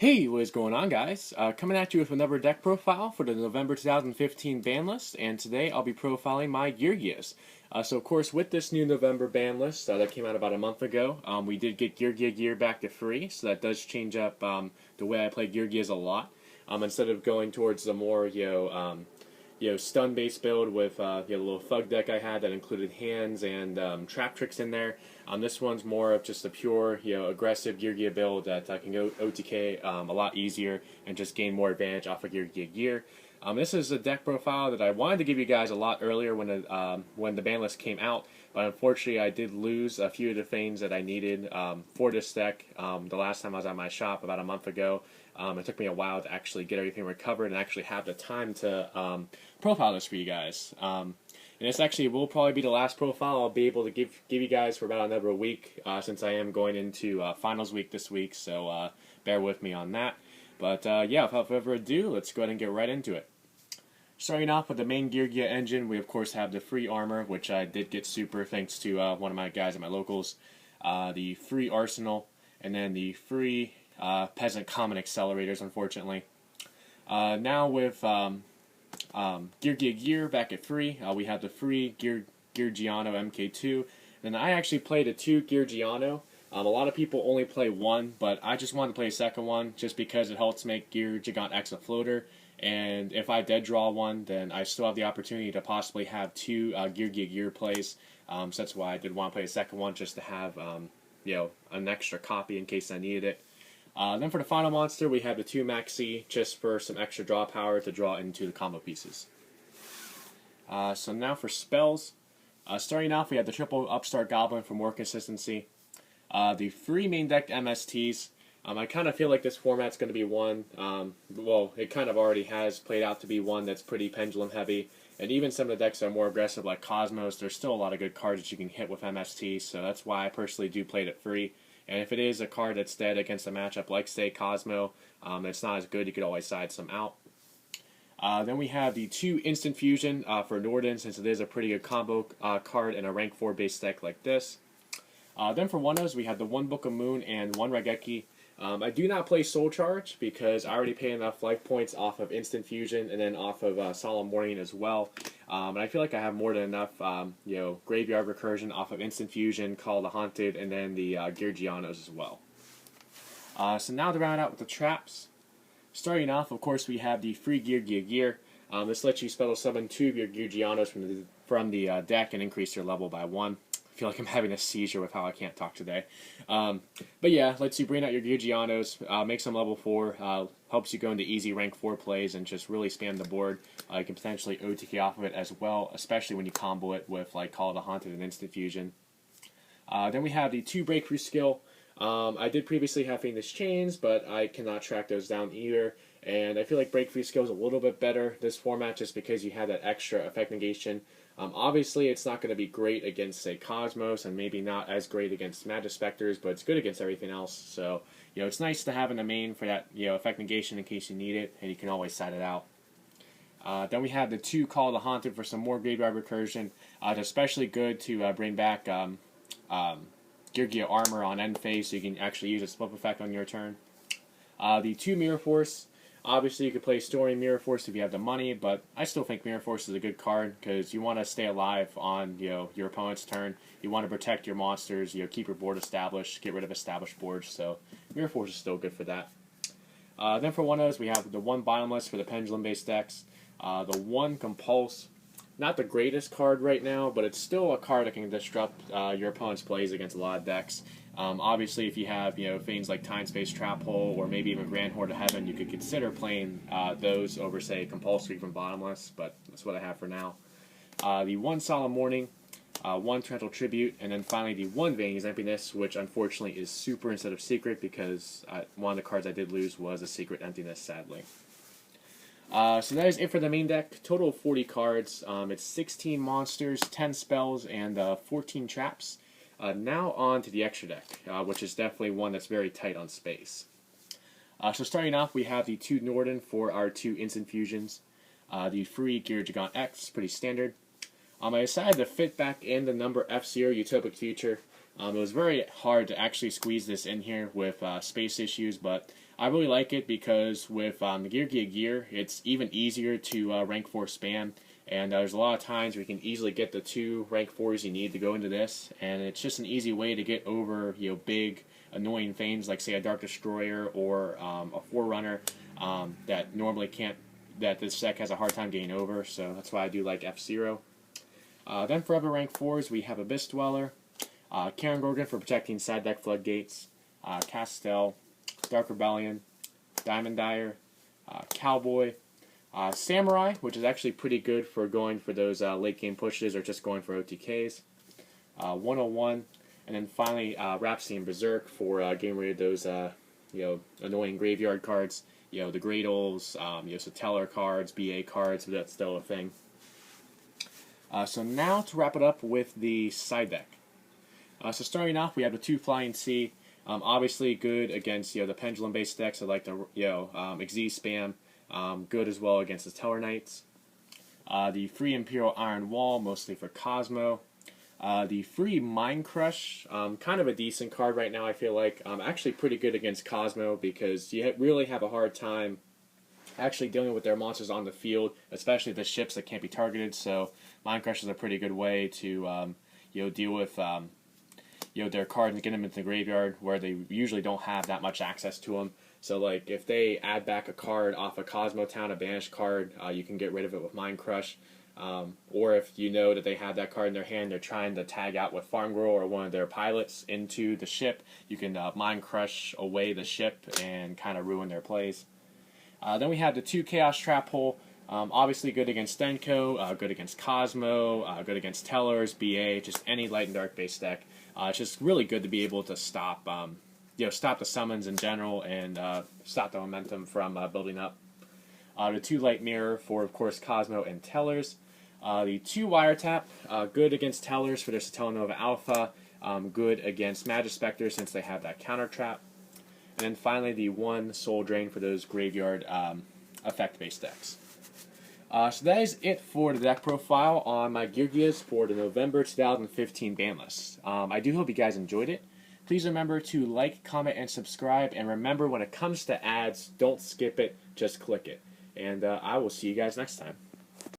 Hey, what is going on, guys? Coming at you with another deck profile for the November 2015 ban list, and today I'll be profiling my Geargias. So, of course, with this new November ban list that came out about a month ago, we did get Geargia gear back to free, so that does change up the way I play Geargias a lot. Instead of going towards the more, stun-based build with the little thug deck I had that included hands and trap tricks in there. This one's more of just a pure, aggressive Geargia build that I can go OTK a lot easier and just gain more advantage off of Geargia gear. This is a deck profile that I wanted to give you guys a lot earlier when the ban list came out, but unfortunately I did lose a few of the things that I needed for this deck the last time I was at my shop about a month ago. It took me a while to actually get everything recovered and actually have the time to profile this for you guys. And this actually will probably be the last profile I'll be able to give you guys for about another week, since I am going into finals week this week, so bear with me on that. But yeah, without further ado, let's go ahead and get right into it. Starting off with the main Geargia engine, we of course have the free armor, which I did get super thanks to one of my guys at my locals, the free arsenal, and then the free peasant common accelerators, unfortunately. Now with Geargia gear back at free, we have the free Geargiano MK2. Then I actually played a 2 Geargiano. A lot of people only play one, but I just wanted to play a second one just because it helps make Geargia X a floater. And if I dead draw one, then I still have the opportunity to possibly have 2 Geargia gear plays. So that's why I did want to play a second one, just to have an extra copy in case I needed it. Then for the final monster, we have the 2 Maxi, just for some extra draw power to draw into the combo pieces. So now for spells. Starting off, we have the triple Upstart Goblin for more consistency. The free main deck MSTs. I kind of feel like this format's going to be one, well, it kind of already has played out to be one that's pretty pendulum heavy. And even some of the decks that are more aggressive like Cosmos, there's still a lot of good cards that you can hit with MST, so that's why I personally do play it free. And if it is a card that's dead against a matchup like, say, Cosmo, it's not as good, you could always side some out. Then we have the 2 Instant Fusion for Norden, since it is a pretty good combo card in a rank 4 base deck like this. Then for 1-0s, we have the 1 Book of Moon and 1 Raigeki. I do not play Soul Charge because I already pay enough life points off of Instant Fusion and then off of Solemn Warning as well. And I feel like I have more than enough, Graveyard Recursion off of Instant Fusion, Call of the Haunted, and then the Geargianos as well. So now to round out with the traps. Starting off, of course, we have the free Geargia gear. This lets you spell summon 2 of your Geargianos from the deck and increase your level by 1. I feel like I'm having a seizure with how I can't talk today. But yeah, lets you bring out your Geargianos, makes them level 4, helps you go into easy rank 4 plays and just really spam the board. You can potentially OTK off of it as well, especially when you combo it with like Call of the Haunted and Instant Fusion. Then we have the 2 Breakthrough skill. I did previously have Fiendish Chains, but I cannot track those down either. And I feel like Breakthrough skill is a little bit better this format just because you have that extra effect negation. Obviously, it's not going to be great against, say, Cosmos, and maybe not as great against Magic Specters, but it's good against everything else. So, it's nice to have in the main for that, effect negation in case you need it, and you can always side it out. Then we have the 2 Call of the Haunted for some more Graveyard Recursion. It's especially good to bring back Geargia Armor on end phase, so you can actually use a split effect on your turn. The 2 Mirror Force. Obviously, you could play Story Mirror Force if you have the money, but I still think Mirror Force is a good card because you want to stay alive on your opponent's turn. You want to protect your monsters, keep your board established, get rid of established boards. So Mirror Force is still good for that. Then for 1-0s, we have the 1 Bottomless for the pendulum-based decks. The 1 Compulse. Not the greatest card right now, but it's still a card that can disrupt your opponent's plays against a lot of decks. Obviously, if you have things like Time Space Trap Hole or maybe even Grand Horde of Heaven, you could consider playing those over, say, Compulsory from Bottomless, but that's what I have for now. The 1 Solemn Warning, 1 Torrential Tribute, and then finally the 1 Vanity's Emptiness, which unfortunately is super instead of secret because one of the cards I did lose was a secret emptiness, sadly. So that is it for the main deck. Total of 40 cards. It's 16 monsters, 10 spells, and 14 traps. Now on to the extra deck, which is definitely one that's very tight on space. So starting off, we have the 2 Norden for our 2 Instant Fusions. The free Geargia X, pretty standard. I decided to fit back in the number F-Zero Utopic Future. It was very hard to actually squeeze this in here with space issues, but I really like it because with the Geargia gear, it's even easier to rank 4 spam, and there's a lot of times where you can easily get the 2 rank 4s you need to go into this, and it's just an easy way to get over big annoying things like say a Dark Destroyer or a Forerunner that normally can't, that this deck has a hard time getting over, so that's why I do like F-Zero. Then for other rank 4s, we have Abyss Dweller, Karen Gorgon for protecting side deck floodgates, Castel, Dark Rebellion, Diamond Dyer, Cowboy, Samurai, which is actually pretty good for going for those late game pushes or just going for OTKs, 101, and then finally Rhapsody and Berserk for getting rid of those annoying graveyard cards, the Gradles, Satellar cards, BA cards, but that's still a thing. So now to wrap it up with the side deck. So starting off, we have the 2 Flying Sea. Obviously good against the pendulum-based decks that like the Xyz spam. Good as well against the Teller Knights. The free Imperial Iron Wall, mostly for Cosmo. The free Mind Crush, kind of a decent card right now, I feel like. Actually pretty good against Cosmo because you really have a hard time actually dealing with their monsters on the field, especially the ships that can't be targeted. So Mind Crush is a pretty good way to deal with their cards and get them into the graveyard where they usually don't have that much access to them. So like if they add back a card off a Cosmo Town, a banished card, you can get rid of it with Mind Crush. Or if you know that they have that card in their hand, they're trying to tag out with Farm Girl or one of their pilots into the ship, you can Mind Crush away the ship and kind of ruin their plays. Then we have the 2 Chaos Trap Hole. Obviously good against Stenko, good against Cosmo, good against Tellers, BA, just any light and dark based deck. It's just really good to be able to stop, stop the summons in general and stop the momentum from building up. The 2 Light Mirror for, of course, Cosmo and Tellers. The 2 Wiretap, good against Tellers for their Satellanova Alpha, good against Magispector since they have that counter trap. And then finally the 1 Soul Drain for those graveyard effect-based decks. So that is it for the deck profile on my Geargias for the November 2015 ban list. I do hope you guys enjoyed it. Please remember to like, comment, and subscribe. And remember, when it comes to ads, don't skip it, just click it. And I will see you guys next time.